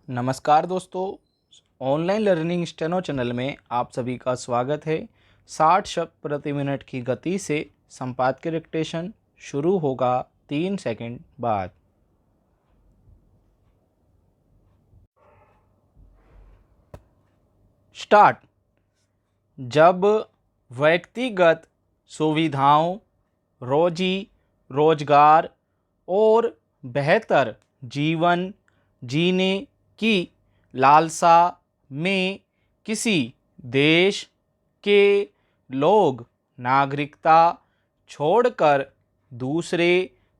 नमस्कार दोस्तों, online learning steno channel में आप सभी का स्वागत है। 60 शब्द प्रति मिनट की गति से संपादकीय डिक्टेशन शुरू होगा 3 सेकंड बाद। स्टार्ट। जब व्यक्तिगत सुविधाओं, रोजी रोजगार और बेहतर जीवन जीने की लालसा में किसी देश के लोग नागरिकता छोड़कर दूसरे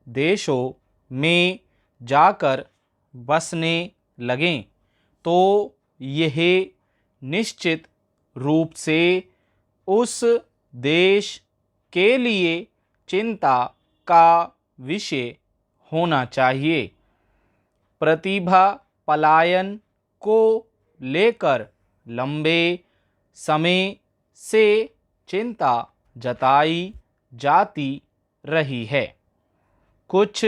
देशों में जाकर बसने लगें, तो यह निश्चित रूप से उस देश के लिए चिंता का विषय होना चाहिए। प्रतिभा पलायन को लेकर लंबे समय से चिंता जताई जाती रही है। कुछ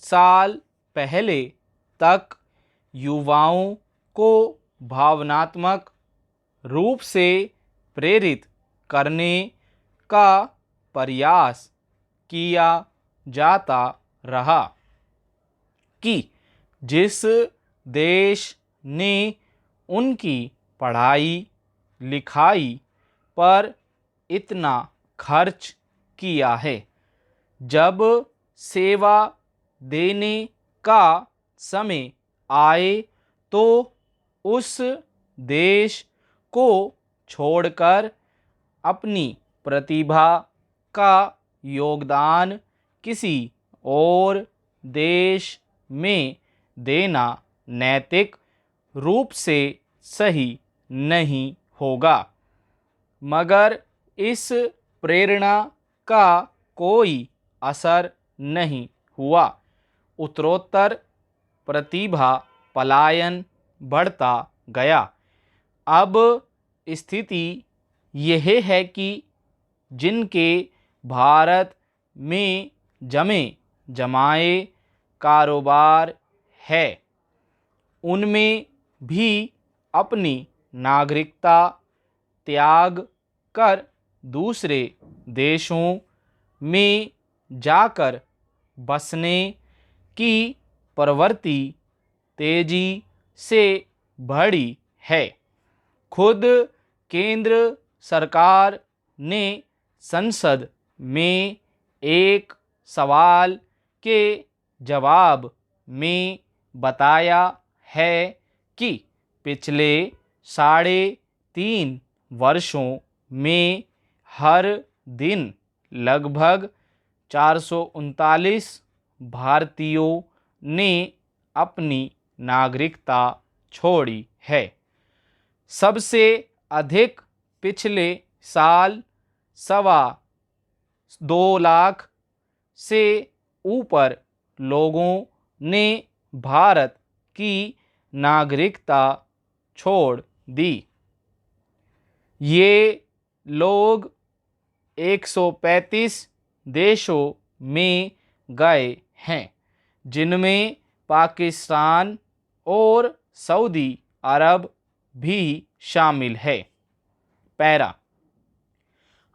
साल पहले तक युवाओं को भावनात्मक रूप से प्रेरित करने का प्रयास किया जाता रहा कि जिस देश ने उनकी पढ़ाई लिखाई पर इतना खर्च किया है, जब सेवा देने का समय आए तो उस देश को छोड़कर अपनी प्रतिभा का योगदान किसी और देश में देना नैतिक रूप से सही नहीं होगा। मगर इस प्रेरणा का कोई असर नहीं हुआ। उत्तरोत्तर प्रतिभा पलायन बढ़ता गया। अब स्थिति यह है कि जिनके भारत में जमे जमाए कारोबार है, उनमें भी अपनी नागरिकता त्याग कर दूसरे देशों में जाकर बसने की प्रवृत्ति तेजी से बढ़ी है। खुद केंद्र सरकार ने संसद में एक सवाल के जवाब में बताया है कि पिछले 3.5 वर्षों में हर दिन लगभग 439 भारतीयों ने अपनी नागरिकता छोड़ी है। सबसे अधिक पिछले साल 2.25 लाख से ऊपर लोगों ने भारत की नागरिकता छोड़ दी। ये लोग 135 देशों में गए हैं, जिनमें पाकिस्तान और सऊदी अरब भी शामिल है। पैरा।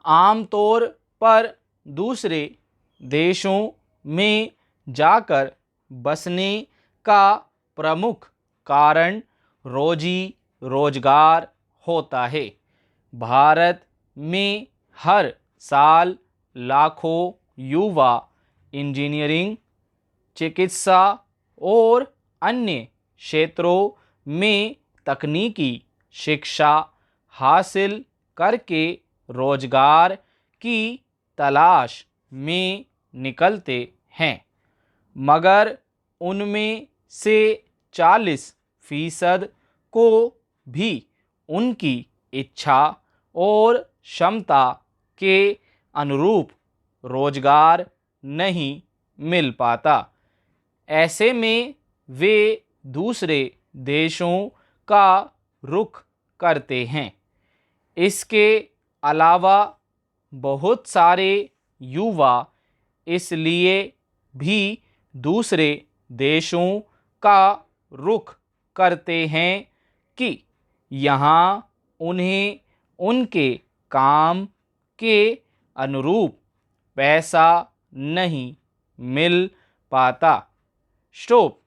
आमतौर पर दूसरे देशों में जाकर बसने का प्रमुख कारण रोजी रोजगार होता है। भारत में हर साल लाखों युवा इंजीनियरिंग, चिकित्सा और अन्य क्षेत्रों में तकनीकी शिक्षा हासिल करके रोजगार की तलाश में निकलते हैं, मगर उनमें से 40% को भी उनकी इच्छा और क्षमता के अनुरूप रोजगार नहीं मिल पाता। ऐसे में वे दूसरे देशों का रुख करते हैं। इसके अलावा बहुत सारे युवा इसलिए भी दूसरे देशों का रुख करते हैं कि यहाँ उन्हें उनके काम के अनुरूप पैसा नहीं मिल पाता। स्टॉप।